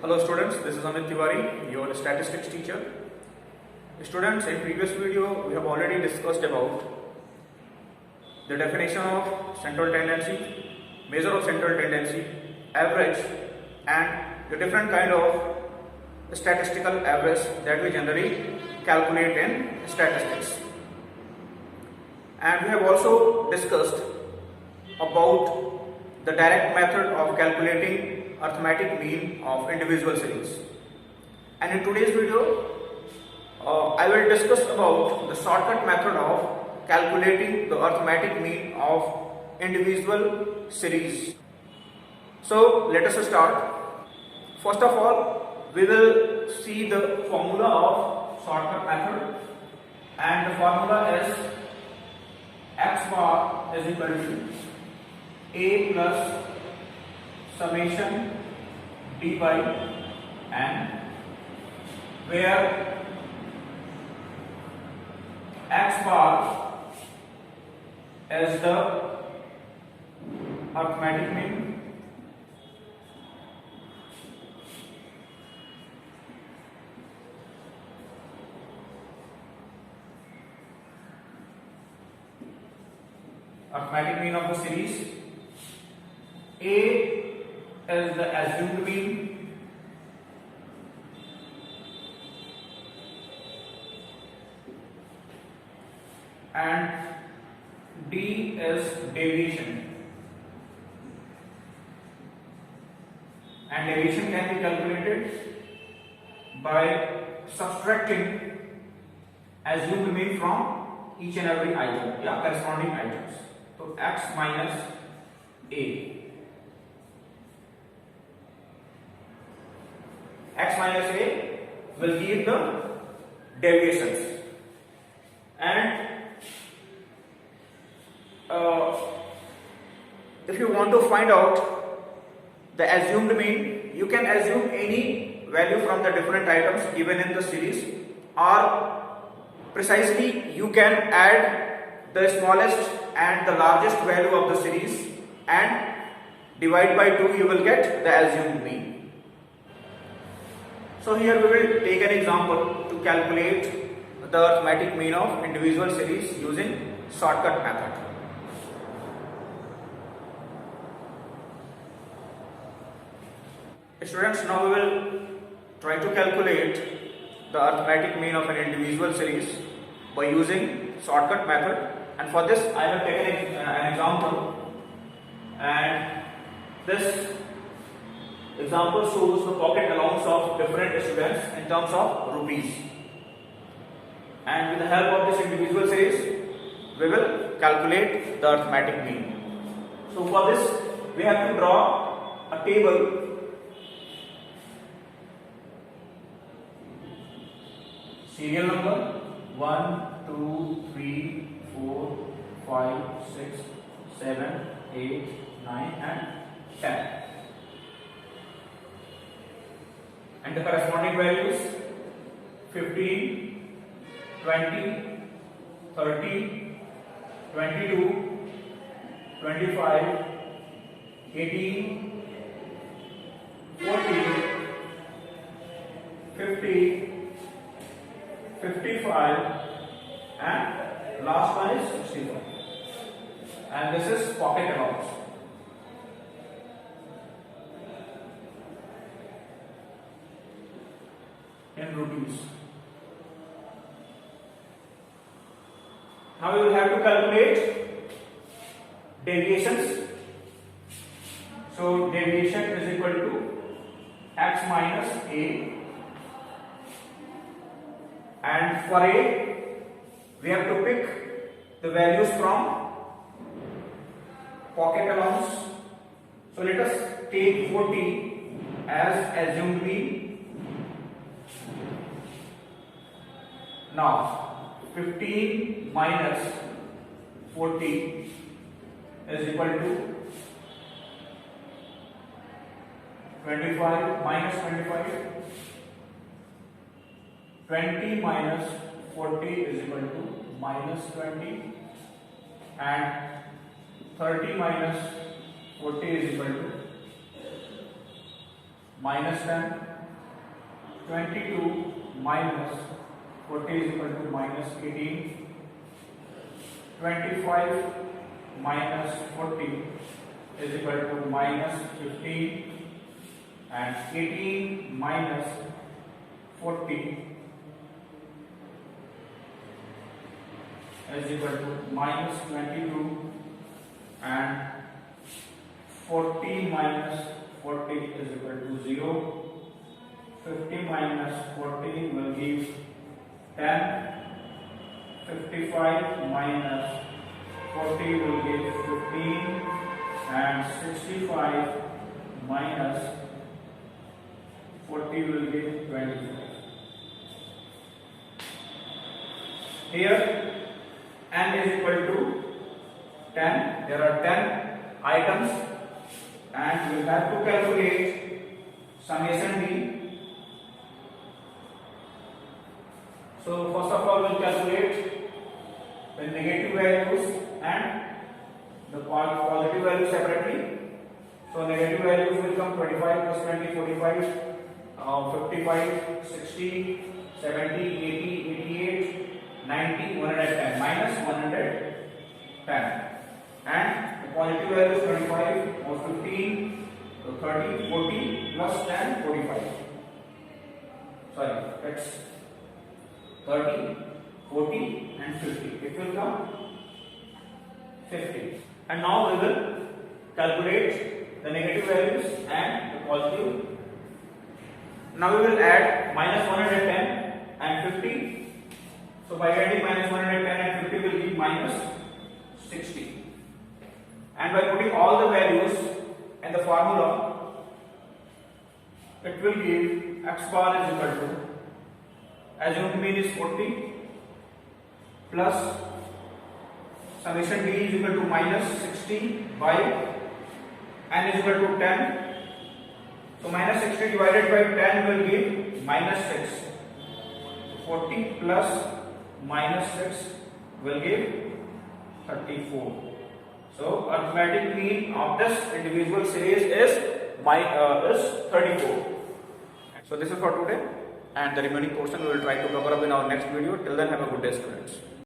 Hello students, this is Amit Tiwari, your statistics teacher. Students, in previous video we have already discussed about the definition of central tendency, measure of central tendency, average, and the different kind of statistical average that we generally calculate in statistics. And we have also discussed about the direct method of calculating arithmetic mean of individual series. And in today's video, I will discuss about the shortcut method of calculating the arithmetic mean of individual series. So let us start. First of all, we will see the formula of shortcut method, and the formula is x bar is equal to a plus summation d by n, where x bar is the arithmetic mean, of the series. A is the assumed mean, and D is deviation, and deviation can be calculated by subtracting assumed mean from each and every item, corresponding items. So x minus a. X minus a will give the deviations, and if you want to find out the assumed mean, you can assume any value from the different items given in the series, or precisely you can add the smallest and the largest value of the series and divide by 2, you will get the assumed mean. So here we will take an example to calculate the arithmetic mean of individual series using shortcut method. Students, now we will try to calculate the arithmetic mean of an individual series by using shortcut method, and for this I have taken an example, and this example shows the pocket allowance of different students in terms of rupees, and with the help of this individual series we will calculate the arithmetic mean. So for this we have to draw a table serial number 1, 2, 3, 4, 5, 6, 7, 8, 9 and 10. And the corresponding values 15, 20, 30, 22, 25, 18, 14, 50, 55 and last one is 65, and this is pocket allowance. In rupees. Now we will have to calculate deviations. So deviation is equal to x minus a, and for a we have to pick the values from pocket allowance. So let us take 40 as assumed mean. Now 15 minus 40 is equal to 25 minus 25. 20 minus 40 is equal to minus 20, and 30 minus 40 is equal to minus 10. 22 minus 40 is equal to minus 18. 25 minus 40 is equal to minus 15, and 18 minus 40 is equal to minus 22, and 40 minus 40 is equal to 0. 50 minus 40 will give 10. 55 minus 40 will give 15, and 65 minus 40 will give 25. Here n is equal to 10. There are 10 items, and we have to calculate summation b. So first of all, we'll calculate the negative values and the positive values separately. So negative values will come 25 plus 20, 45, 55, 60, 70, 80, 88, 90, 110, minus 110. And the positive values 25 or 15, 30, 40 plus 10, 45. Sorry, that's 30, 40 and 50. It will come 50. And now we will calculate the negative values and the positive. Now we will add minus 110 and 50. So by adding minus 110 and 50 will give minus 60. And by putting all the values in the formula, it will give x bar is equal to, assumed mean is 40 plus summation b is equal to minus 60 by n is equal to 10. So minus 60 divided by 10 will give minus 6. 40 plus minus 6 will give 34. So arithmetic mean of this individual series is 34. So this is for today, and the remaining portion we will try to cover up in our next video. Till then, have a good day, students.